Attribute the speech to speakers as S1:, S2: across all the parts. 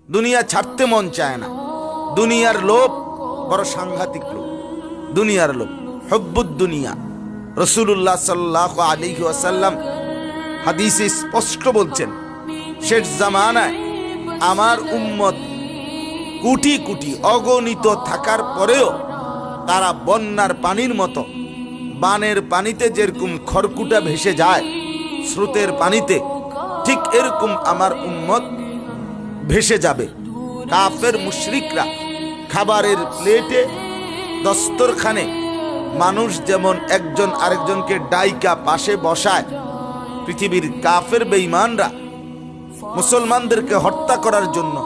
S1: দুনিয়া ছাড়তে মন চায় না। দুনিয়ার লোভ বড় সাংঘাতিক লোভ, দুনিয়ার লোভ, হুব্বুদ দুনিয়া। রাসূলুল্লাহ সাল্লাল্লাহু আলাইহি ওয়াসাল্লাম হাদিসে স্পষ্ট বলছেন, শেষ জামানায় আমার উম্মত কোটি কোটি অগণিত থাকার পরেও তারা বন্যার পানির মতো, বানের পানিতে যেরকম খড়কুটা ভেসে যায় স্রোতের পানিতে, ঠিক এরকম আমার উম্মত ভেসে যাবে। কাফের মুশরিকরা খাবারের প্লেটে, দস্তরখানে মানুষ যেমন একজন আরেকজনকে ডাইকা পাশে বসায়, পৃথিবীর কাফের বেঈমানরা মুসলমানদেরকে হত্যা করার জন্য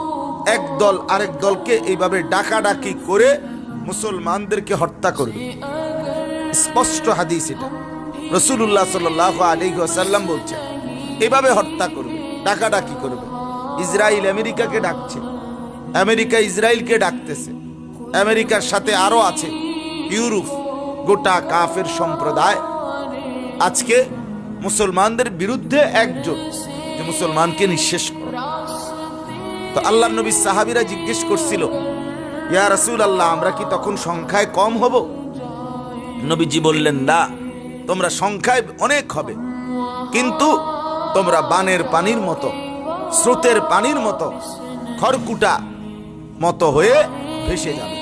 S1: একদল আরেক দলকে এইভাবে ডাকাডাকি করে মুসলমানদেরকে হত্যা করবে। স্পষ্ট হাদিস এটা, রাসূলুল্লাহ সাল্লাল্লাহু আলাইহি ওয়াসাল্লাম বলছেন এভাবে হত্যা করবে, ডাকাডাকি করবে। ইসরায়েল আমেরিকাকে ডাকছে, আমেরিকা ইসরায়েলকে ডাকতেছে, আমেরিকার সাথে আরো আছে ইউরোপ, গোটা কাফের সম্প্রদায় আজকে মুসলমানদের বিরুদ্ধে একজোট, যে মুসলমানকে নিঃশেষ করে। তো আল্লাহর নবী সাহাবীরা জিজ্ঞেস করছিল, ইয়া রাসূলুল্লাহ, আমরা কি তখন সংখ্যায় কম হব? নবীজি বললেন, না, তোমরা সংখ্যায় অনেক হবে, কিন্তু তোমরা বানের পানির মতো, স্রোতের পানির মতো, খড়কুটা মতো হয়ে ভেসে যাবে।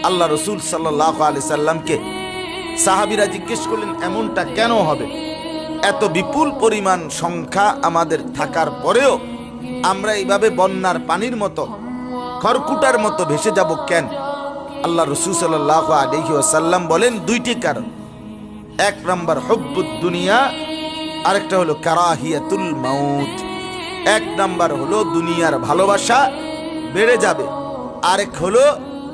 S1: আল্লাহ রসুল সাল্লাল্লাহু আলাইহি সাল্লামকে সাহাবীরা জিজ্ঞেস করলেন, এমনটা কেন হবে? এত বিপুল পরিমাণ সংখ্যা আমাদের থাকার পরেও আমরা এইভাবে বন্যার পানির মতো, খড়কুটার মতো ভেসে যাব কেন? আল্লাহ রসুল সাল্লাল্লাহু আলাইহি ওয়াসাল্লাম বলেন, দুইটি কারণ। এক নম্বর হুব্বুদ দুনিয়া, আরেকটা হলো কারাহিয়াতুল মাউত। এক নাম্বার হলো দুনিয়ার ভালোবাসা বেড়ে যাবে, আরেক হলো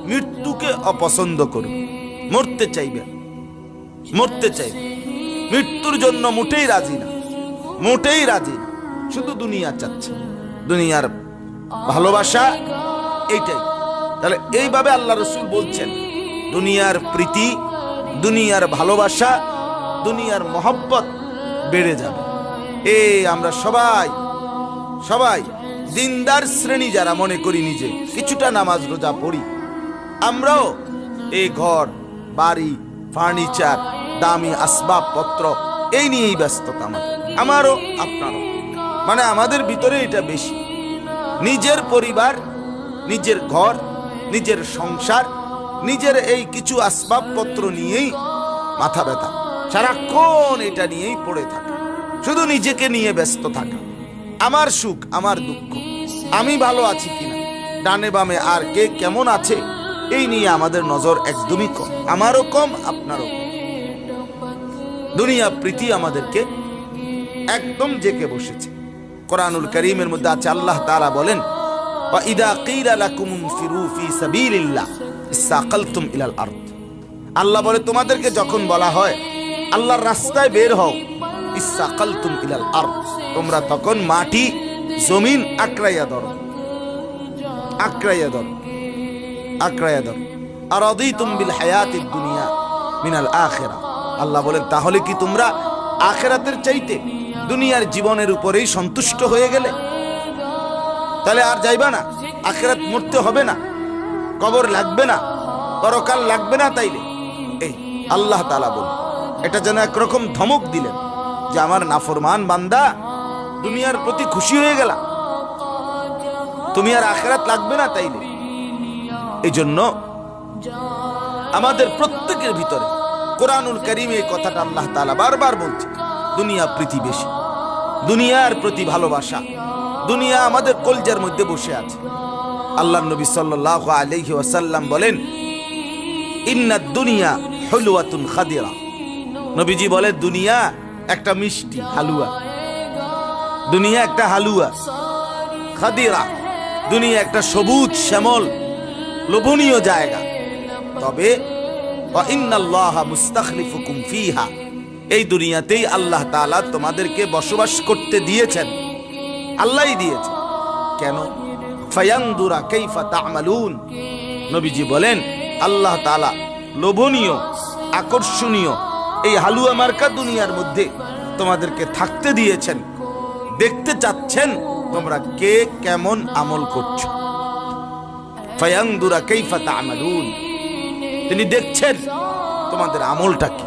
S1: মৃত্যুকে অপছন্দ করবে, মরতে চাইবে, মরতে চাইবে, মৃত্যুর জন্য মোটেই রাজি না, মোটেই রাজি না, শুধু দুনিয়া চাচ্ছে, দুনিয়ার ভালোবাসা, এইটাই। তাহলে এইভাবে আল্লাহ রসুল বলছেন, দুনিয়ার প্রীতি, দুনিয়ার ভালোবাসা, দুনিয়ার মহব্বত বেড়ে যাবে। আমরা সবাই সবাই দিনদার শ্রেণী যারা মনে করি নিজে কিছুটা নামাজ রোজা পড়ি, আমরাও এই ঘর বাড়ি, ফার্নিচার, দামি আসবাবপত্র, এই নিয়েই ব্যস্ততা আমারও আপনারও, মানে আমাদের ভিতরে এটা বেশি। নিজের পরিবার, নিজের ঘর, নিজের সংসার, নিজের এই কিছু আসবাবপত্র নিয়েই মাথা ব্যথা, সারাক্ষণ এটা নিয়েই পড়ে থাকা, শুধু নিজেকে নিয়ে ব্যস্ত থাকা, আমার সুখ, আমার দুঃখ, আমি ভালো আছি কিনা, ডানে বামে আর কে কেমন আছে, এই নিয়ে আমাদের নজর একদমই কম, আমারও কম, আপনারও কম। দুনিয়া প্রীতি আমাদেরকে একদম জেকে বসেছে। কোরআনুল কারীমের মধ্যে আছে, আল্লাহ তাআলা বলেন, ওয়া ইযা কিলা লাকুম ইনফিরু ফি সাবিলিল্লাহ ইসতাকালতুম ইলাল আরদ। আল্লাহ বলে, তোমাদেরকে যখন বলা হয় আল্লাহর রাস্তায় বের হও, ইসতাকালতুম ইলাল আরদ, তোমরা তখন মাটি, জমিন আঁকড়াইয়া ধরো, আঁকড়াইয়া ধরো, আঁকড়াইয়া ধরো। আর রাদিতুম বিল হায়াতিদ দুনিয়া মিনাল আখিরা। আল্লাহ বলেন, তাহলে কি তোমরা আখিরাতের চাইতে দুনিয়ার জীবনের উপরেই সন্তুষ্ট হয়ে গেলে? তাহলে আর যাইবা না, আখিরাত মরতে হবে না, কবর লাগবে না, পরকাল লাগবে না। তাইলে এই আল্লাহ তাআলা বলেন, এটা যেন একরকম ধমক দিলেন যে আমার নাফরমান বান্দা, দুনিয়ার প্রতি খুশি হয়ে গেলা, তুমি আর আখিরাত লাগবে না। তাইলে এই জন্য আমাদের প্রত্যেকের ভিতরে কোরআনুল কারীমে এই কথাটা আল্লাহ তাআলা বারবার বলছে, দুনিয়া প্রীতি বেশি, দুনিয়ার প্রতি ভালোবাসা, দুনিয়া আমাদের কলজার মধ্যে বসে আছে। আল্লাহর নবী সাল্লাল্লাহু আলাইহি ওয়াসাল্লাম বলেন, ইন্নাদ দুনিয়া হুলওয়াতুন খাদিরা। নবীজি বলে, দুনিয়া একটা মিষ্টি হালুয়া, দুনিয়া একটা হালুয়া, খাদিরা, দুনিয়া একটা সবুজ শ্যামল লোভনীয় জায়গা। তবে ওয়া ইন্নাল্লাহা মুস্তাখলিফুকুম ফিহা, এই দুনিয়াতেই আল্লাহ তাআলা তোমাদেরকে বসবাস করতে দিয়েছেন, আল্লাহই দিয়েছেন। কেন? ফায়ানদুরা কাইফা তা'মালুন। নবীজি বলেন, আল্লাহ তাআলা লোভনীয়, আকর্ষণীয় এই হালুয়া মার্কা দুনিয়ার মধ্যে তোমাদেরকে থাকতে দিয়েছেন, দেখতে চাচ্ছেন তোমরা কে কেমন আমল করছো। ফায়ানদুরা কাইফা তা'মালুন, তিনি দেখছেন তোমাদের আমলটা কি।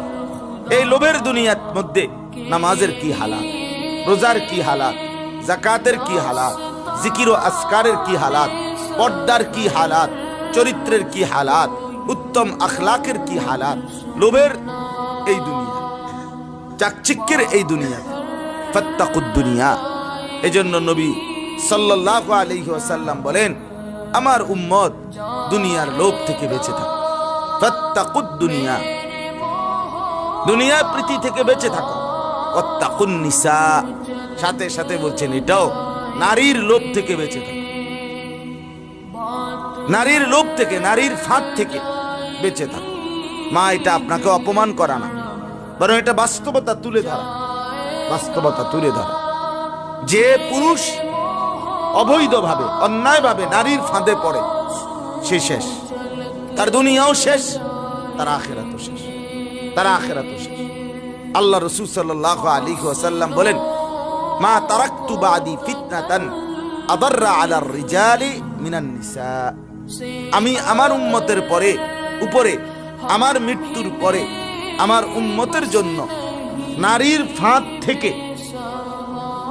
S1: এই লোভের দুনিয়ার মধ্যে নামাজের কি হালাত, রোজার কি হালাত, যাকাতের কি হালাত, জিকির ও আসকারের কি হালাত, পর্দার কি হালাত, চরিত্রের কি হালাত, উত্তম আখলাকের কি হালাত। লোভের এই দুনিয়া, চাকচিক্যের এই দুনিয়া, ফাত্তাকুদ দুনিয়া। এজন্য নবী সাল্লাল্লাহু আলাইহি ওয়াসাল্লাম বলেন, আমার উম্মত দুনিয়ার লোভ থেকে বেঁচে থাকো। ফাত্তাকুদ দুনিয়া, দুনিয়ার প্রীতি থেকে বেঁচে থাকো। ওয়াত্তাকুন নিসা, সাথে সাথে বলছেন এটাও নারীর লোভ থেকে বেঁচে থাকো। নারীর লোভ থেকে, নারীর ফাঁদ থেকে বেঁচে থাকো। মা, এটা আপনাকে অপমান করা না, বরং এটা বাস্তবতা তুলে ধরা, বাস্তবতা তুলে ধরা। যে পুরুষ অবৈধভাবে, অন্যায়ভাবে নারীর ফাঁদে পড়ে, সে শেষ, তার দুনিয়াও শেষ, তার আখিরাতও শেষ, তার আখিরাতও শেষ। আল্লাহ রাসূল সাল্লাল্লাহু আলাইহি ওয়াসাল্লাম বলেন, মা তারাকতু বাদি ফিতনাতান আদাররা আলার রিজালি মিনান নিসা, আমি আমার উম্মতের উপরে আমার মৃত্যুর পরে আমার উম্মতের জন্য নারীর ফাঁদ থেকে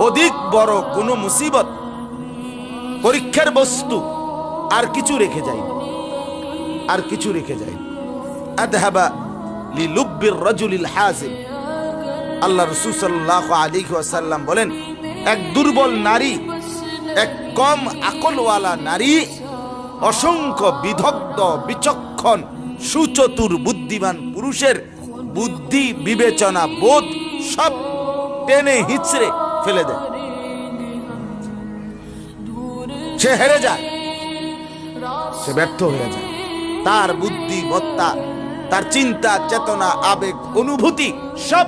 S1: অধিক বড় কোন মুসিবত, পরীক্ষার বস্তু আর কিছু রেখে যাই, আর কিছু রেখে যাই। আযহাবা লিলুব্বির রাজুলিল হাযিম, আল্লাহ রাসূল সাল্লাল্লাহু আলাইহি ওয়াসাল্লাম বলেন, এক দুর্বল নারী, এক কম আকলওয়ালা নারী অসংখ্য বিদগ্ধ বিচক্ষণ সুচতুর বুদ্ধিমান পুরুষের বুদ্ধি বিবেচনা বোধ সব টেনে হিচড়ে ফেলে দেয়। সে হেরে যায়, সে ব্যর্থ হয়ে যায়। তার বুদ্ধিমত্তা, তার চিন্তা চেতনা, আবেগ অনুভূতি সব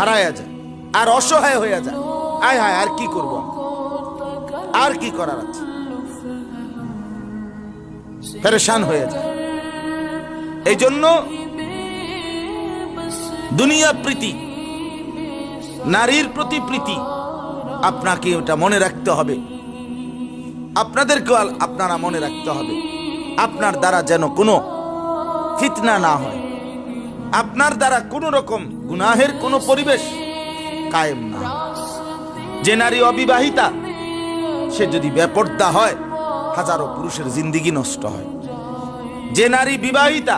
S1: হারায় যায়, আর অসহায় হয়ে যায়। আয় হায়, আর কি করব, আর কি করার আছে, পেরেশান হয়ে যায়। এই জন্য দুনিয়া প্রীতি, নারীর প্রতি প্রীতি, আপনাকে ওটা মনে রাখতে হবে, আপনাদেরকেও আপনারা মনে রাখতে হবে। আপনার দ্বারা যেন কোনো ফিতনা না হয়, আপনার দ্বারা কোনো রকম গুনাহের কোনো পরিবেশ কায়েম না হয়। যে নারী অবিবাহিতা, সে যদি বেপর্দা হয়, হাজারো পুরুষের জিন্দেগি নষ্ট হয়। যে নারী বিবাহিতা,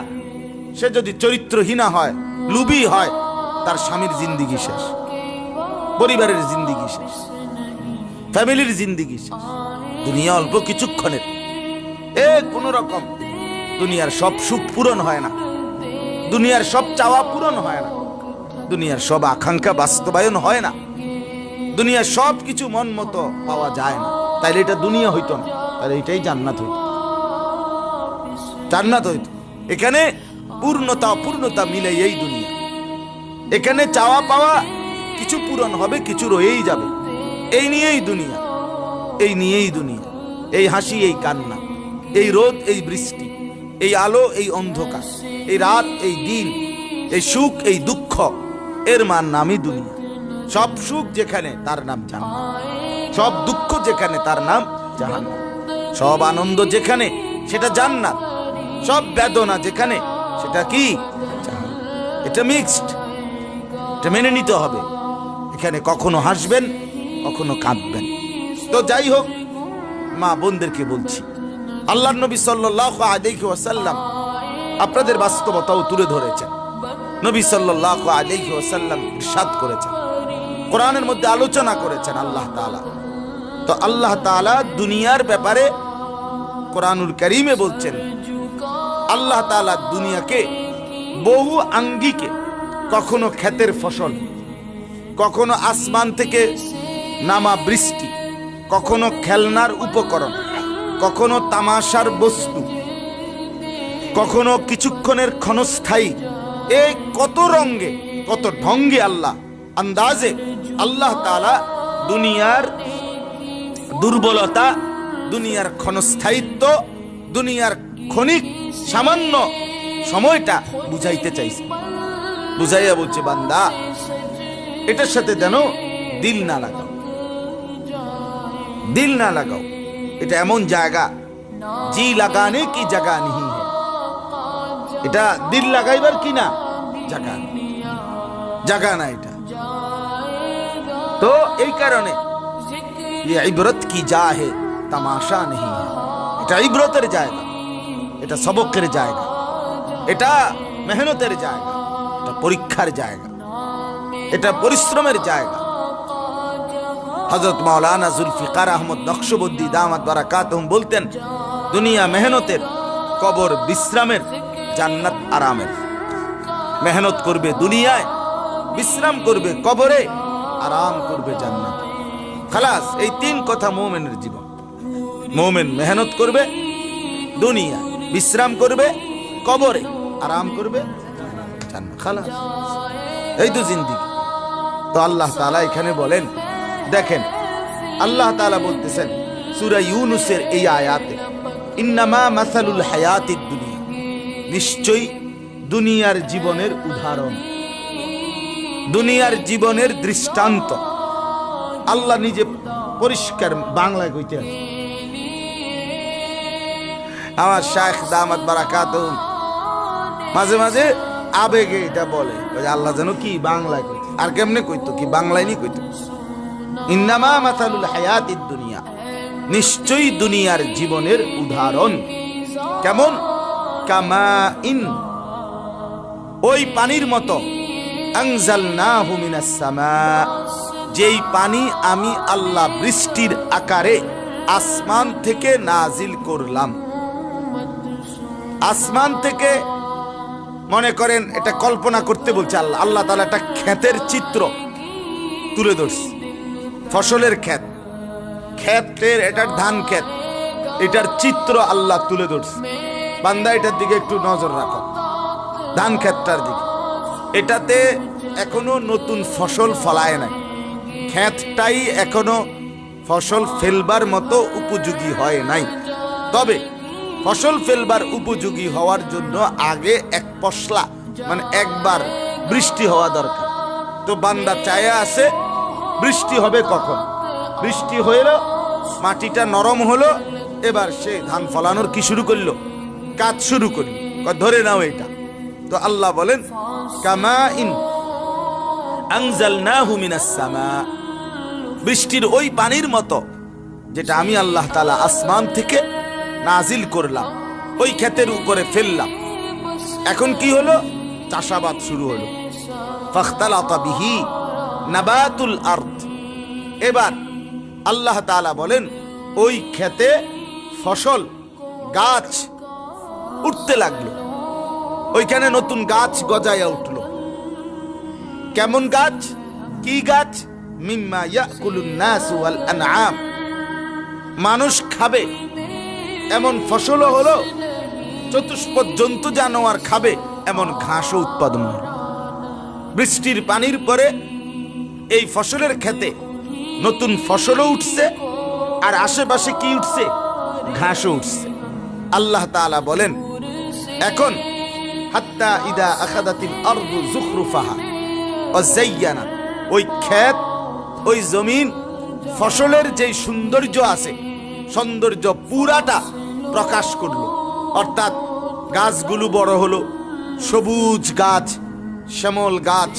S1: সে যদি চরিত্রহীনা হয়, লুবি হয়, তার স্বামীর জিন্দেগি শেষ, পরিবারের জিন্দেগি শেষ, ফ্যামিলির জিন্দেগি শেষ। দুনিয়া অল্প কিছুক্ষণের, কোন রকম দুনিয়ার সব সুখ পূরণ হয় না, দুনিয়ার সব চাওয়া পূরণ হয় না, দুনিয়ার সব আকাঙ্ক্ষা বাস্তবায়ন হয় না, দুনিয়ার সব কিছু মন মতো পাওয়া যায় না। তাইলে এটা দুনিয়া হইতো না, তাহলে এটাই জান্নাত হইতো, জান্নাত হইতো। এখানে পূর্ণতা অপূর্ণতা মিলে এই দুনিয়া। এখানে চাওয়া পাওয়া কিছু পূরণ হবে, কিছু রয়েই যাবে। এই নিয়েই দুনিয়া, এই নিয়েই দুনিয়া। এই হাসি, এই কান্না, এই রোদ, এই বৃষ্টি, এই আলো, এই অন্ধকার, এই রাত, এই দিন, এই সুখ, এই দুঃখ, এর নামই দুনিয়া। সব সুখ যেখানে, তার নাম জান্নাত। সব দুঃখ যেখানে, তার নাম জাহান্নাম। সব আনন্দ যেখানে, সেটা জান্নাত। সব বেদনা যেখানে, সেটা কি? জাহান্নাম। এটা মিক্সড, এটা মেনে নিতে হবে। এখানে কখনো হাসবেন, কখনো কাঁদবেন। তো যাই হোক, মা বোনদেরকে বলছি, আল্লাহর নবী সাল্লাল্লাহু আলাইহি ওয়াসাল্লাম আপনাদের বাস্তবতাও তুলে ধরেছেন। নবী সাল্লাল্লাহু আলাইহি ওয়াসাল্লাম ইরশাদ করেছেন, কোরআনের মধ্যে আলোচনা করেছেন আল্লাহ তাআলা। তো আল্লাহ তাআলা দুনিয়ার ব্যাপারে কোরআনুল কারীমে বলছেন, আল্লাহ তাআলা দুনিয়াকে বহু আঙ্গিকে, কখনো ক্ষেতের ফসল, কখনো আসমান থেকে নামা বৃষ্টি, কখনো খেলনার উপকরণ, কখনো তামাশার বস্তু, কখনো কিছুক্ষণের ক্ষণস্থায়ী, এই কত রঙে, কত ঢঙ্গে আল্লাহ আন্দাজে আল্লাহ তাআলা দুনিয়ার দুর্বলতা, দুনিয়ার ক্ষণস্থায়িত্ব, দুনিয়ার ক্ষণিক সামান্য সময়টা বুঝাইতে চাইছে। বুঝাইয়া বলছে, বান্দা, এটার সাথে যেন দিল না লাগাও, দিল না লাগাও। এটা এমন জায়গা, জি লাগানে কি জায়গা নেই, এটা দিল লাগাইবার কি না জায়গা, জায়গা না এটা। তো এই কারণে ये इबरत की जा है, तमाशा नहीं है। এটা ইবরতের জায়গা, এটা সবকের জায়গা, এটা মেহনতের জায়গা, এটা পরীক্ষার জায়গা, এটা পরিশ্রমের জায়গা। হযরত মাওলানা জুলফিকার আহমদ নকশবন্দি দামাত বারাকাতুহুম বলতেন, দুনিয়া মেহনতের, কবর বিশ্রামের, জান্নাত আরামের। মেহনত করবে দুনিয়ায়, বিশ্রাম করবে কবরে, আরাম করবে জান্নাত। খালাস, এই তিন কথা মুমিনের জীবন। মুমিন মেহনত করবে দুনিয়া, বিশ্রাম করবে কবরে, আরাম করবে জান্নাত। খালাস, এই তো জিন্দেগি। তো আল্লাহ তাআলা এখানে বলেন, দেখেন আল্লাহ তাআলা বলতেছেন সূরা ইউনূসের এই আয়াতে, ইন্নামা মাসালুল হায়াতিদ দুনিয়া, নিশ্চয়ই দুনিয়ার জীবনের উদাহরণ, দুনিয়ার জীবনের দৃষ্টান্ত আল্লাহ নিজে পরিষ্কার বাংলায় কইতে আছে। আমার শাইখ দামাত বারাকাতুহুম মাঝে মাঝে আবেগে এটা বলে, আল্লাহ যেন কি বাংলায় কইতে, আর কেমনে কইতো, কি বাংলায় নি কইতো। ইন্নামা মাসালুল হায়াতিদ দুনিয়া, নিশ্চয়ই দুনিয়ার জীবনের উদাহরণ কেমন, কামাইন, ওই পানির মতো, আনজালনাহু মিনাস সামা, যেই পানি আমি আল্লাহ বৃষ্টির আকারে আসমান থেকে নাজিল করলাম। আসমান থেকে মনে করেন, এটা কল্পনা করতে বলছে আল্লাহ। আল্লাহ তাআলা একটা ক্ষেতের চিত্র তুলে ধরছে, ফসলের ক্ষেত, ক্ষেতের, এটার ধান ক্ষেত, এটার চিত্র আল্লাহ তুলে ধরছে। বান্দা এটার দিকে একটু নজর রাখো, ধান ক্ষেতটার দিকে। এটাতে এখনো নতুন ফসল ফলায় নাই, ক্ষেতটাই এখনো ফসল ফেলবার মতো উপযোগী হয় নাই। তবে ফসল ফেলবার উপযোগী হওয়ার জন্য আগে এক পশলা, মানে একবার বৃষ্টি হওয়া দরকার। তো বান্দা চায়া আছে বৃষ্টি হবে কখন, বৃষ্টি হইল, মাটিটা নরম হলো, এবার সে ধান ফলানোর কি শুরু করলো, কাজ শুরু করলো, ধরে নাও এটা। তো আল্লাহ বলেন, কামাইন আনজালনাহু মিনাস সামা, বৃষ্টির ওই পানির মতো যেটা আমি আল্লাহ তাআলা আসমান থেকে নাজিল করলাম, ওই ক্ষেতের উপরে ফেললাম। এখন কি হলো, চাষাবাদ শুরু হলো। ফাখতালাতা বিহি নাবাতুল আরদ, এবার আল্লাহ তাআলা বলেন, ওই ক্ষেতে ফসল, গাছ উঠতে লাগলো, ওইখানে নতুন গাছ গজায়া উঠলো। কেমন গাছ, কি গাছ, মিম্মা ইয়াকুলুন নাসু ওয়াল আনআম, মানুষ খাবে এমন ফসলও হলো, চতুষ্পদ জন্তু জানোয়ার খাবে এমন ঘাসও উৎপাদন হলো। বৃষ্টির পানির পরে এই ফসলের ক্ষেতে নতুন ফসলও উঠছে, আর আশেপাশে কি উঠছে, ঘাসও উঠছে। আল্লাহ তাআলা বলেন, এখন হাত্তা ইদা আখাদাতিল আরদু যুখরুফাহা ওয়া যায়্যানাত, ওই ক্ষেত, ওই জমিন, ফসলের যে সৌন্দর্য আছে, সৌন্দর্য পুরাটা প্রকাশ করলো। অর্থাৎ গাছগুলো বড় হলো, সবুজ গাছ, শ্যামল গাছ,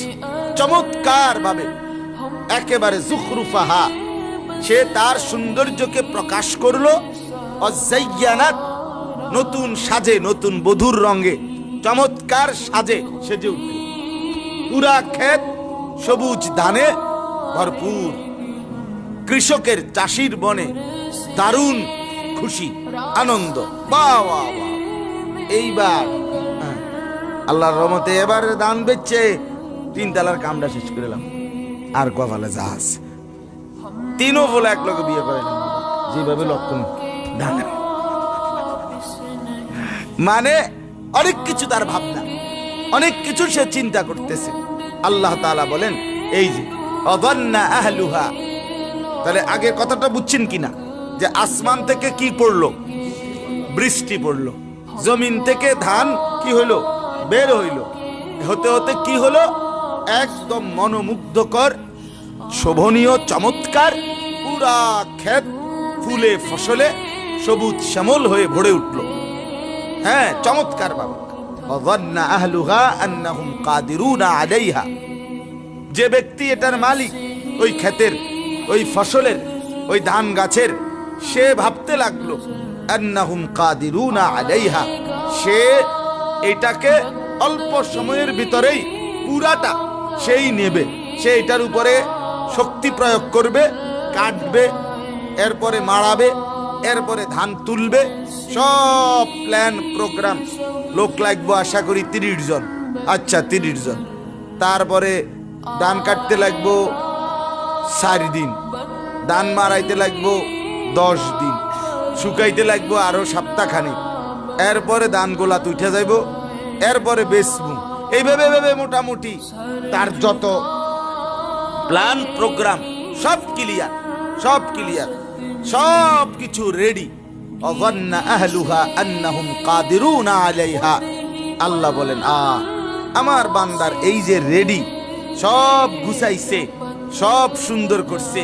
S1: চমৎকার ভাবে একেবারে যুখরুফাহা, সে তার সৌন্দর্যকে প্রকাশ করলো। অযায়্যানাত, নতুন সাজে, নতুন বধুর রঙে, চমৎকার সাজে সেজে উঠল। পুরা ক্ষেত সবুজ ধানে ভরপুর। কৃষকের, চাষির মনে দারুণ খুশি, আনন্দ। বাহ বাহ বাহ, এইবার আল্লাহর রহমতে এবার ধান বেচছে, 3 তালার কামটা শেষ করলাম, আর কপালে জাহাজ। 3ও বলে এক লোকে বিয়ে করে যেভাবে লক্ষণ ধান, মানে অনেক কিছু তার ভাবনা, অনেক কিছু সে চিন্তা করতেছে। আল্লাহ তাআলা বলেন, এই যে অযান্না আহলুহা, তাহলে আগের কথাটা বুঝছেন কিনা, যে আসমান থেকে কি পড়লো, বৃষ্টি পড়লো, জমিন থেকে ধান কি হইল, বের হইল, হতে হতে কি হলো, একদম মনোমুগ্ধকর, শোভনীয়, চমৎকার পুরা ক্ষেত ফুলে ফসলে সবুজ শ্যামল হয়ে ভরে উঠল। হ্যাঁ, চমৎকার বাবা। ওয়াযান্না আহলুহা আন্নাহুম কাদিরুনা আলাইহা, যে ব্যক্তি এটার মালিক, ওই ক্ষেতের, ওই ফসলের, ওই ধান গাছের, সে ভাবতে লাগলো আন্নাহুম কাদিরুনা আলাইহা, সে এটাকে অল্প সময়ের ভিতরেই পুরাটা সেই নেবে, সে এটার উপরে শক্তি প্রয়োগ করবে, কাটবে, এরপরে মাড়াবে, এরপরে ধান তুলবে, সব প্ল্যান প্রোগ্রাম। লোক লাগবো আশা করি 30 জন। আচ্ছা, 30 জন। তারপরে ধান কাটতে লাগবো 4 দিন, ধান মারাইতে লাগবো 10 দিন, শুকাইতে লাগবো আরো সপ্তাহখানিক, এরপরে ধান গোলা উঠে যাইব, এরপরে বেচবো। এইভাবে ভেবে মোটামুটি তার যত প্ল্যান প্রোগ্রাম সব ক্লিয়ার, সব ক্লিয়ার, সব কিছু রেডি। ওয়াযান্না আহলুহা আন্নাহুম কাদিরুনা আলাইহা। আল্লাহ বলেন, আমার বান্দার এই যে রেডি, সব গুছাইছে, সব সুন্দর করছে,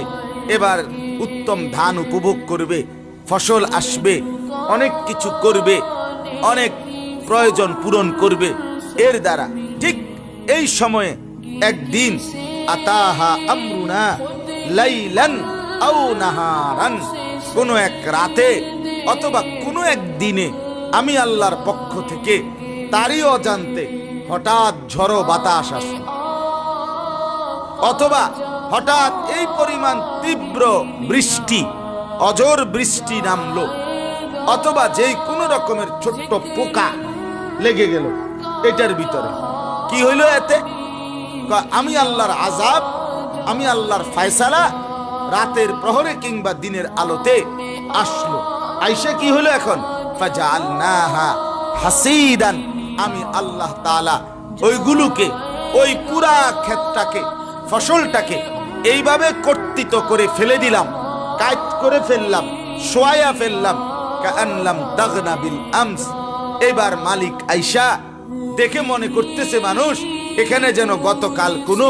S1: এবার উত্তম ধান উপভোগ করবে, ফসল আসবে, অনেক কিছু করবে, অনেক প্রয়োজন পূরণ করবে এর দ্বারা। ঠিক এই সময়ে একদিন আতাহা আমরুনা লাইলান আও নাহারান, কোন এক রাতে অথবা কোন এক দিনে আমি আল্লাহর পক্ষ থেকে তারই অজান্তে হঠাৎ ঝড়ো বাতাস আসলো, অথবা হঠাৎ এই পরিমাণ তীব্র বৃষ্টি, অঝোর বৃষ্টি নামলো, অথবা যেই কোন রকমের ছোট্ট পোকা লেগে গেল এটার ভিতরে। কি হইল এতে? আমি আল্লাহর আযাব, আমি আল্লাহর ফয়সালা রাতের প্রহরে কিংবা দিনের আলোতে আসলো। আইসা কি হলো এখন? ফাজআলনাহা হাসিদান, আমি আল্লাহ তাআলা ওইগুলোকে, ওই পুরা ক্ষেতটাকে, ফসলটাকে এইভাবে কর্তৃত করে ফেলে দিলাম, কাট করে ফেললাম, সোয়া ফেললাম, কাআনলাম তাগনা বিল আমস। এবার মালিক আইসা দেখে মনে করতেছে মানুষ এখানে যেন গতকাল কোনো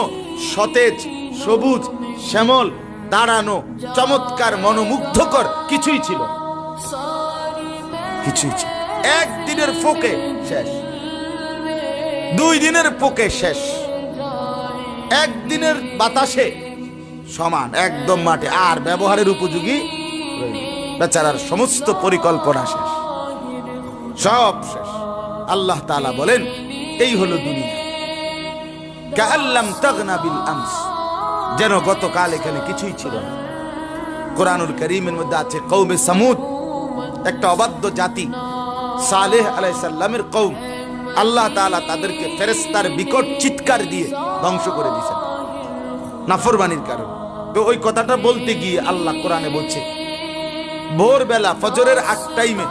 S1: সতেজ, সবুজ, শ্যামল, দাঁড়ানো, চমৎকার, মনোমুগ্ধকর কিছুই ছিল, কিছুই ছিল। একদিনের ফোকে শেষ, 2 দিনের পোকে শেষ, একদিনের বাতাসে সমান একদম মাঠে, আর ব্যবহারের উপযোগী বেচারার সমস্ত পরিকল্পনা শেষ, সব শেষ। আল্লাহ তাআলা বলেন, এই হলো দুনিয়া। কাআল্লাম তাগনা বিল আমস, যেন গতকাল এখানে কিছুই ছিল না। কোরআনুল কারীমের মধ্যে আছে কওমে সামুদ, একটা অবাধ্য জাতি, সালেহ আলাইহিস সালামের কওম। আল্লাহ তাআলা তাদেরকে ফেরেশতার বিকট চিৎকার দিয়ে ধ্বংস করে দিয়েছেন নাফরমানির কারণে। তো ওই কথাটা বলতে গিয়ে আল্লাহ কোরআনে বলছে, ভোরবেলা ফজরের আগ টাইমে,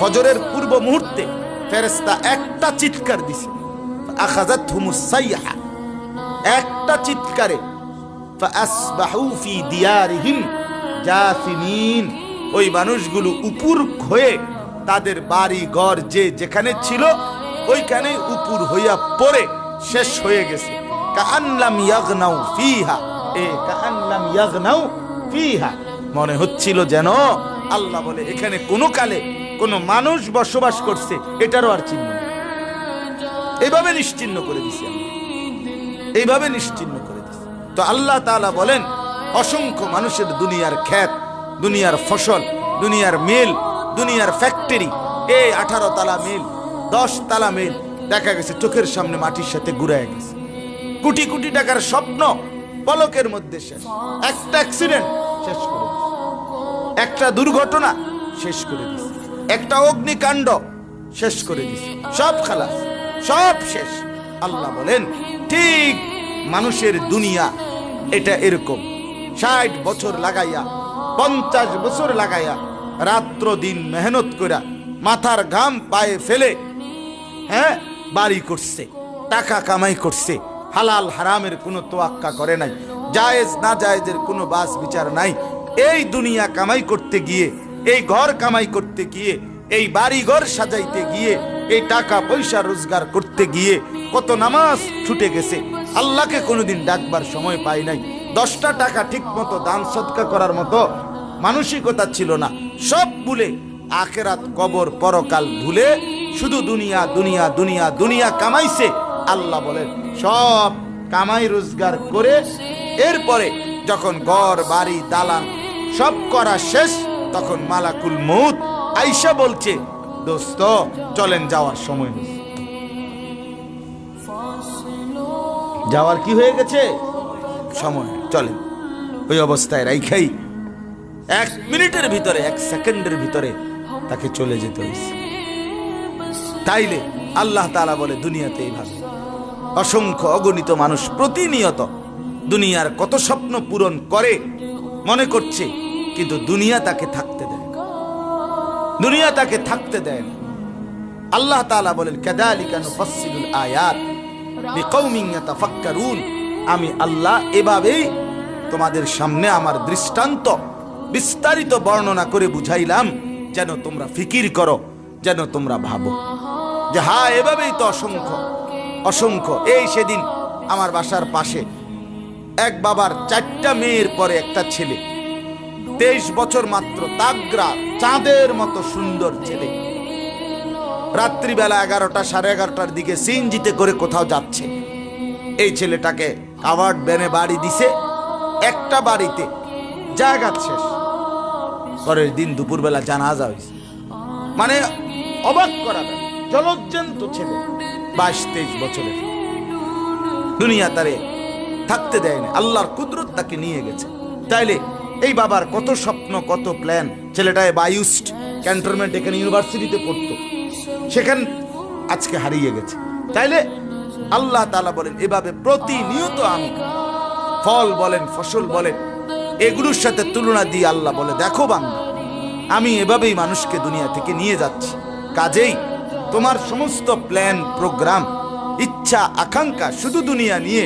S1: ফজরের পূর্ব মুহূর্তে ফেরেশতা একটা চিৎকার দিছে, আখাযাতহুমুস সাইহা, একটা চিৎকারে, ফাআসবাহু ফি দিয়ারিহিম জাসিমিন, ওই মানুষগুলো উপুর হয়ে তাদের বাড়ি ঘর যে যেখানে ছিল ওইখানে উপুর হইয়া পড়ে শেষ হয়ে গেছে। কাআনলাম ইয়াগনাউ ফিহা, কাআনলাম ইয়াগনাউ ফিহা, মনে হচ্ছিল যেন, আল্লাহ বলে, এখানে কোনো কালে কোনো মানুষ বসবাস করছে এটারও আর চিহ্ন নেই। এইভাবে নিশ্চিহ্ন করে দিছি আমরা, এইভাবে নিশ্চিহ্ন করে দিছি। তো আল্লাহ তাআলা বলেন, অসংখ্য মানুষের দুনিয়ার ক্ষেত, দুনিয়ার ফসল, দুনিয়ার মিল, দুনিয়ার ফ্যাক্টরি, 18 তালা মিল, 10 তালা মিল দেখা গেছে চোখের সামনে মাটির সাথে গুড়ায় গেছে। কোটি কোটি টাকার স্বপ্ন পলকের মধ্যে শেষ। একটা অ্যাক্সিডেন্ট শেষ করে দিছে, একটা দুর্ঘটনা শেষ করে দিছে, একটা অগ্নিকাণ্ড শেষ করে দিছে, সব খালাস, সব শেষ। আল্লাহ বলেন, ঠিক মানুষের দুনিয়া এটা এরকম। 60 বছর লাগাইয়া, 50 বছর লাগাইয়া, রাত্র দিন মেহনত কইরা, মাথার ঘাম পায়ে ফেলে, হ্যাঁ, বাড়ি করছে, টাকা কামাই করছে, হালাল হারামের কোনো তোয়াক্কা করে নাই, জায়েজ না জায়েজের কোনো বাস বিচার নাই। এই দুনিয়া কামাই করতে গিয়ে, এই ঘর কামাই করতে গিয়ে, এই বাড়ি ঘর সাজাইতে গিয়ে, এই টাকা পয়সা রোজগার করতে গিয়ে কত নামাজ ছুটে গেছে, আল্লাহকে কোনোদিন ডাকবার সময় পাই নাই। 10টা টাকা ঠিক মতো দান সদকা করার মতো মানসিকতা ছিল না। সব ভুলে আখেরাত, কবর, পরকাল ভুলে শুধু দুনিয়া দুনিয়া দুনিয়া দুনিয়া কামাইছে। আল্লাহ বলেন সব কামাই রোজগার করে এরপরে যখন ঘর বাড়ি দালান সব করা শেষ, তখন মালাকুল মউত আইসা বলছে, দোস্ত চলেন, যাওয়ার সময় হয়েছে। যাওয়ার কি হয়ে গেছে? সময়, চলেন। ওই অবস্থায় রাইখাই 1 মিনিটের ভিতরে, 1 সেকেন্ডের ভিতরে তাকে চলে যেতে হয়েছে। তাইলে আল্লাহ তাআলা বলে দুনিয়াতে এইভাবে অসংখ্য অগণিত মানুষ প্রতিনিয়ত দুনিয়ার কত স্বপ্ন পূরণ করে মনে করছে, কিন্তু দুনিয়া তাকে থাকতে দেয় না, দুনিয়া তাকে থাকতে দেয় না। আল্লাহ তাআলা বলেন কাযালিকা নুফাসসিলুল আয়াত লিকাউমিন ইয়াতাফাক্কারুন। আমি আল্লাহ এভাবেই তোমাদের সামনে আমার দৃষ্টান্ত বিস্তারিত বর্ণনা করে বুঝাইলাম, যেন তোমরা ফিকির করো, যেন তোমরা ভাবো যে হ্যাঁ এভাবেই তো অসংখ্য অসংখ্য। এই সেদিন আমার বাসার পাশে এক বাবার 4টা মেয়ের পরে একটা ছেলে, 23 বছর মাত্র, তাগরা চাঁদের মতো সুন্দর ছেলে, রাত্রিবেলা 11টা সাড়ে 11টার দিকে সিএনজিতে করে কোথাও যাচ্ছে। এই ছেলেটাকে কাভার্ড ভ্যানে বাড়ি দিছে, একটা বাড়িতে জায়গা শেষ। পরের দিন দুপুরবেলা জানাজা হয়েছে। মানে অবাক করা যায়, জলজ্জান্ত ছেলে, 22-23 বছরের। দুনিয়া তারে থাকতে দেয় না, আল্লাহর কুদরত তাকে নিয়ে গেছে। তাইলে এই বাবার কত স্বপ্ন, কত প্ল্যান। ছেলেটায় বায়ুস্ট ক্যান্টনমেন্ট, এখানে ইউনিভার্সিটিতে পড়তো, সেখান আজকে হারিয়ে গেছে। তাইলে আল্লাহ তাআলা বলেন এভাবে প্রতিনিয়ত আমি ফল বলেন, ফসল বলেন, এগুলোর সাথে তুলনা দিয়ে আল্লাহ বলে দেখো বান্দা, আমি এভাবেই মানুষকে দুনিয়া থেকে নিয়ে যাচ্ছি। কাজেই তোমার সমস্ত প্ল্যান, প্রোগ্রাম, ইচ্ছা, আকাঙ্ক্ষা শুধু দুনিয়া নিয়ে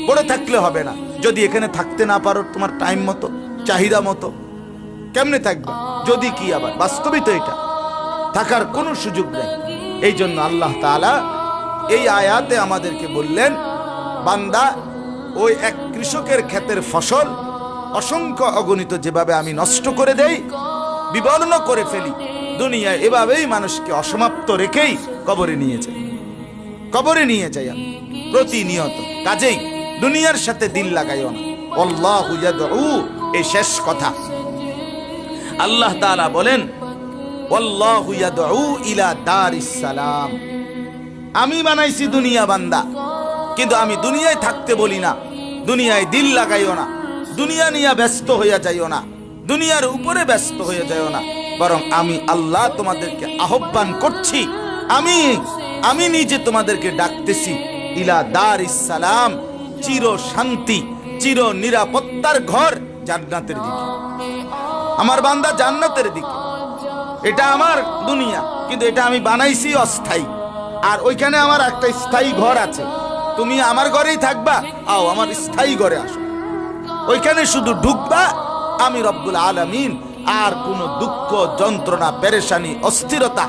S1: পড়ে থাকলে হবে না। যদি এখানে থাকতে না পারো তোমার টাইম মতো, চাহিদা মতো, কেমনে থাকবে? যদি কি আবার বাস্তবিক এটা থাকার কোনো সুযোগ নেই। এই জন্য আল্লাহ তাআলা এই আয়াতে আমাদেরকে বললেন, বান্দা ওই এক কৃষকের ক্ষেতের ফসল অসংখ্য অগণিত যেভাবে আমি নষ্ট করে দেই, বিবর্ণ করে ফেলি, দুনিয়া এভাবেই মানুষকে অসমাপ্ত রেখেই কবরে নিয়ে যাই, কবরে নিয়ে যাই আমি প্রতিনিয়ত। কাজেই দুনিয়ার সাথে দিল লাগাইও না। আল্লাহু ইয়াদউ, এই শেষ কথা। আল্লাহ তাআলা বলেন আল্লাহু ইয়াদউ ইলা দারিস সালাম। আমি বানাইছি দুনিয়া বান্দা, কিন্তু আমি দুনিয়ায় থাকতে বলি না। দুনিয়ায় দিল লাগাইও না, দুনিয়া নিয়ে ব্যস্ত হইয়া যাইও না, দুনিয়ার উপরে ব্যস্ত হয়ে যাইও না। বরং আমি আল্লাহ তোমাদেরকে আহ্বান করছি, আমি নিজে তোমাদেরকে ডাকতেছি ইলা দারিস সালাম, চির শান্তি, চির নিরাপত্তার ঘর, জান্নাতের দিকে। আমার বান্দা জান্নাতের দিকে। এটা আমার দুনিয়া, কিন্তু এটা আমি বানাইছি অস্থায়ী। আর ওইখানে আমার একটা স্থায়ী ঘর আছে। তুমি আমার ঘরেই থাকবা, আও আমার স্থায়ী ঘরে আসো। ওইখানে শুধু ঢুকবা, আমি রব্বুল আলামিন। আর কোনো দুঃখ, যন্ত্রণা, পেরেশানি, অস্থিরতা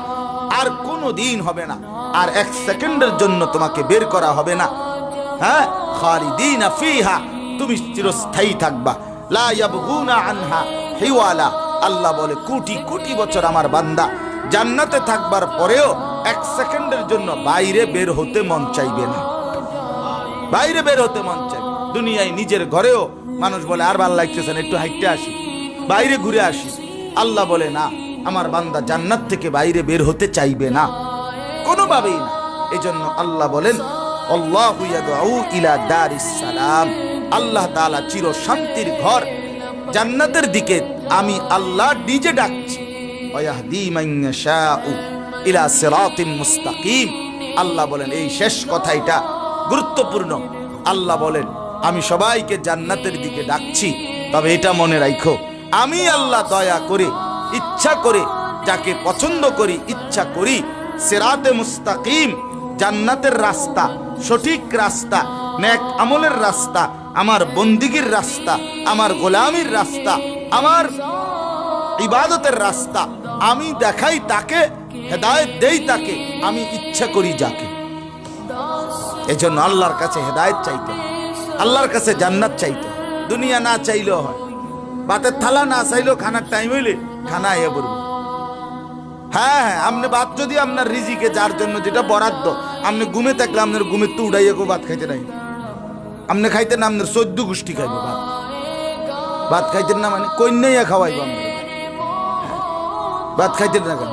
S1: আর কোনো দিন হবে না। আর 1 সেকেন্ডের জন্য তোমাকে বের করা হবে না। হ্যাঁ, খালিদিনা ফিহা, তুমি চিরস্থায়ী থাকবা। লা ইয়াবগুনা আনহা হিওয়ালা। আল্লাহ বলে কোটি কোটি বছর আমার বান্দা জান্নাতে থাকবার পরেও 1 সেকেন্ডের জন্য বাইরে বের হতে মন চাইবে না, বাইরে বের হতে মন চাইবে। দুনিয়ায় নিজের ঘরেও মানুষ বলে আর ভালো লাগতেছে না, একটু হাইটে আসি, বাইরে ঘুরে আসি। আল্লাহ বলে না, আমার বান্দা জান্নাত থেকে বাইরে বের হতে চাইবে না, কোনোভাবেই না। এই জন্য আল্লাহ বলেন আল্লাহু ইয়াদউ ইলা দারিস সালাম। আল্লাহ তাআলা চির শান্তির ঘর জান্নাতের দিকে আমি আল্লাহ নিজে ডাকছি। ওয়াহদি মান ইয়াশাউ ইলা সিরাতিম মুস্তাকিম। আল্লাহ বলেন এই শেষ কথাটা গুরুত্বপূর্ণ। আল্লাহ বলেন আমি সবাইকে জান্নাতের দিকে ডাকছি, তবে এটা মনে রাখো, আমি আল্লাহ দয়া করে, ইচ্ছা করে, যাকে পছন্দ করি, ইচ্ছা করি সিরাতে মুস্তাকিম, জান্নাতের রাস্তা, সঠিক রাস্তা, নেক আমলের রাস্তা, আমার বন্দিগির রাস্তা, আমার গোলামির রাস্তা, আমার ইবাদতের রাস্তা আমি দেখাই তাকে, হেদায়েত দেই তাকে, আমি ইচ্ছা করি যাকে। এজন্য আল্লাহর কাছে হেদায়েত চাইতে, আল্লাহর কাছে জান্নাত চাইতে, দুনিয়া না চাইলেও হয়। ভাতের থালা না চাইলেও খানার টাইম হইলে খানা আইয়া পড়বে। হ্যাঁ, আপনি ভাত যদি আপনার রিজিকে যার জন্য যেটা বরাদ্দ, আপনি ঘুমে থাকলে আপনার ঘুমের তো উড়াইয়া গো ভাত খাইতে নাই। আপনি খাইতেন না, আপনার 14 গোষ্ঠী খাইবে ভাত। ভাত খাইতেন না মানে কন্যাইয়া খাওয়াইব আপনার। ভাত খাইতেন না কেন?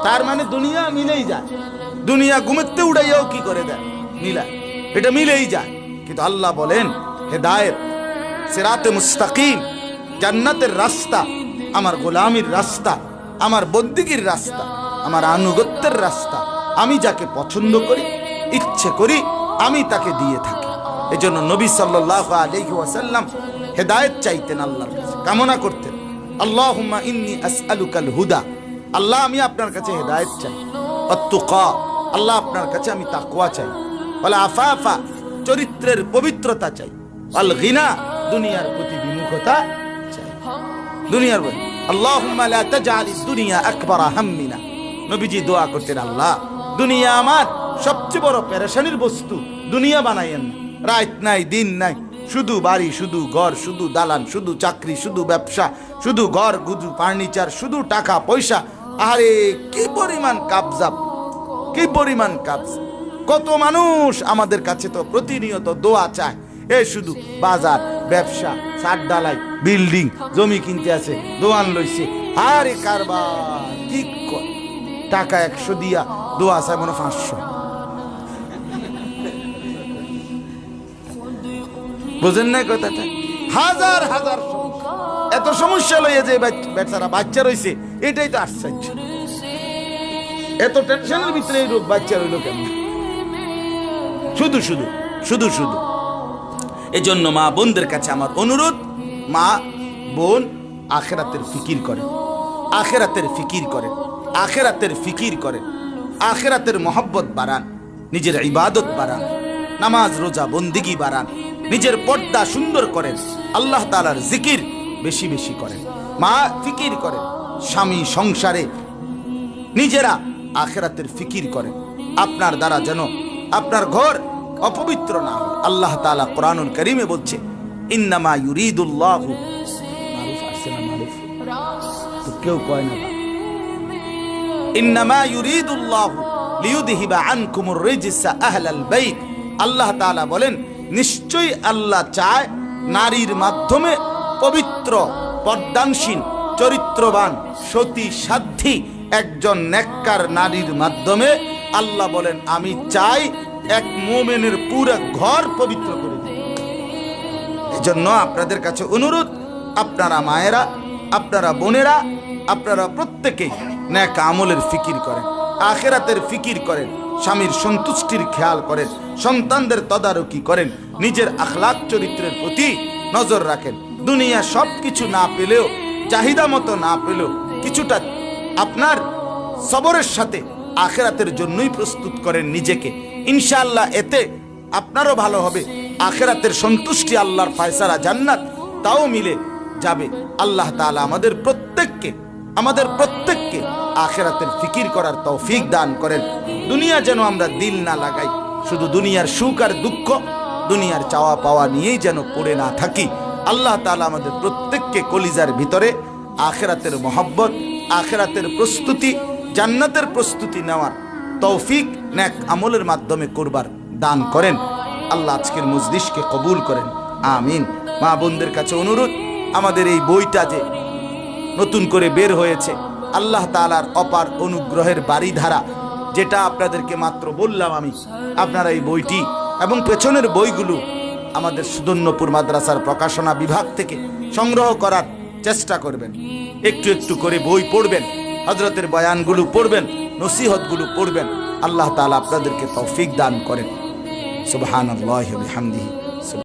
S1: তার মানে দুনিয়া মিলেই যায়। দুনিয়া ঘুমেতে উড়াইয়াও কি করে দেয়, মিলায়। এটা মিলেই যায়। কিন্তু আল্লাহ বলেন হেদায়েত, সিরাতে মুস্তাকিম, জান্নাতের রাস্তা, আমার গোলামির রাস্তা, আমার বন্দিগির রাস্তা, আমার আনুগত্যের রাস্তা, আমি যাকে পছন্দ করি, ইচ্ছে করি, আমি তাকে দিয়ে থাকি। এজন্য নবী সাল্লাল্লাহু আলাইহি ওয়াসাল্লাম হেদায়েত চাইতেন, আল্লাহর কাছে কামনা করতেন, আল্লাহুম্মা ইন্নী আসআলুকাল হুদা, আল্লাহ আমি আপনার কাছে হেদায়েত চাই, আত-তুকা, আল্লাহ আপনার কাছে আমি তাকওয়া চাই, ওয়াল আফাফা, চরিত্রের পবিত্রতা চাই, ওয়াল গিনা, দুনিয়ার প্রতি বিমুখতা চাই। দুনিয়ার প্রতি আল্লাহুম্মা লা তাজআলিদ দুনিয়া আকবারা হাম্মিনা, নবীজি দোয়া করতেন, আল্লাহ দুনিয়া আমার সবচেয়ে বড় পেরেশানির বস্তু দুনিয়া বানাইয়েন না। রাত নাই দিন নাই, শুধু বাড়ি, শুধু ঘর, শুধু দালান, শুধু চাকরি, শুধু ব্যবসা, শুধু ঘর, শুধু ফার্নিচার, শুধু টাকা পয়সা। আরে কি পরিমাণ কাবজাব, কি পরিমাণ কাবজ। কত মানুষ আমাদের কাছে তো প্রতিনিয়ত দোয়া চায়। এ শুধু বাজার, ব্যবসা, ছাদ ঢালাই, বিল্ডিং, জমি কিনতে আছে, দোয়ান লইছে। আরে কারবার কি টাকা 100 দিয়া দোয়া চায় মনে 500। বুঝেন না কথাটা? হাজার হাজার সমস্যা। এত সমস্যা লইয়া যে বেচারা বাচ্চা রয়েছে, এটাই তো আশ্চর্য। এত টেনশনের ভিতরে এই রোগ বাচ্চা রইল কেন? শুধু শুধু শুধু শুধু। এজন্য মা বোনদের কাছে আমার অনুরোধ, মা বোন আখিরাতের ফিকির করেন, আখিরাতের ফিকির করেন, আখিরাতের ফিকির করেন, আখিরাতের মহব্বত বাড়ান, নিজের ইবাদত বাড়ান, নামাজ রোজা বন্দিগি বাড়ান, নিজের পর্দা সুন্দর করেন, আল্লাহ তাআলার জিকির বেশি বেশি করেন। মা ফিকির করেন, স্বামী সংসারে নিজেরা আখিরাতের ফিকির করেন। আপনার দ্বারা যেন আপনার ঘর অপবিত্র না হয়। আল্লাহ তাআলা কোরআনুল কারীমে বলছে, ইন্নামা ইউরিদুল্লাহু, মারুফ আসছে না? মারুফ তো কেউ কয় না। ইন্নামা ইউরিদুল্লাহু লিইউযহিবা আনকুমুর রিজসা আহলাল বাইত, আল্লাহ তাআলা বলেন নিশ্চয়ই আল্লাহ চায় নারীর মাধ্যমে পবিত্র, পর্দানশীল, চরিত্রবান, সতী সাধ্বী একজন নেককার নারীর মাধ্যমে আল্লাহ বলেন আমি চাই এক মুমিনের পুরো ঘর পবিত্র করে দিই। এজন্য আপনাদের কাছে অনুরোধ, আপনারা মায়েরা, আপনারা বোনেরা, আপনারা প্রত্যেকেই নেক আমলের ফিকির করেন, আখিরাতের ফিকির করেন, স্বামীর সন্তুষ্টির খেয়াল করেন, সন্তানদের তদারকি করেন, নিজের আখলাক চরিত্রের প্রতি নজর রাখেন। দুনিয়া সব কিছু না পেলেও, চাহিদা মতো না পেলেও, কিছুটা আপনার সবরের সাথে আখিরাতের জন্যই প্রস্তুত করেন নিজেকে। ইনশাআল্লাহ এতে আপনারও ভালো হবে, আখিরাতের সন্তুষ্টি, আল্লাহর ফয়সালা, জান্নাত তাও মিলে যাবে। আল্লাহ তাআলা আমাদের প্রত্যেককে আখিরাতের ফিকির করার তৌফিক দান করেন। দুনিয়া যেন আমরা দিল না লাগাই, শুধু দুনিয়ার সুখ আর দুঃখ, দুনিয়ার চাওয়া পাওয়া নিয়েই যেন পড়ে না থাকি। আল্লাহ তাআলা আমাদের প্রত্যেককে কলিজার ভিতরে আখিরাতের মহব্বত, আখিরাতের প্রস্তুতি, জান্নাতের প্রস্তুতি নেওয়ার তৌফিক নেক আমলের মাধ্যমে করবার দান করেন। আল্লাহ আজকের মজলিসকে কবুল করেন, আমিন। মা বোনদের কাছে অনুরোধ, আমাদের এই বইটা যে নতুন করে বের হয়েছে, আল্লাহ তাআলার অপার অনুগ্রহের বাড়িধারা, যেটা আপনাদেরকে মাত্র বললাম আমি, আপনারা এই বইটি এবং পেছনের বইগুলো আমাদের সুদন্যপুর মাদ্রাসার প্রকাশনা বিভাগ থেকে সংগ্রহ করার চেষ্টা করবেন। একটু একটু করে বই পড়বেন, হযরতের বয়ানগুলো পড়বেন, নসিহতগুলো পড়বেন। আল্লাহ তাআলা আপনাদেরকে তৌফিক দান করেন। সুবহানাল্লাহি ওয়া বিহামদিহি।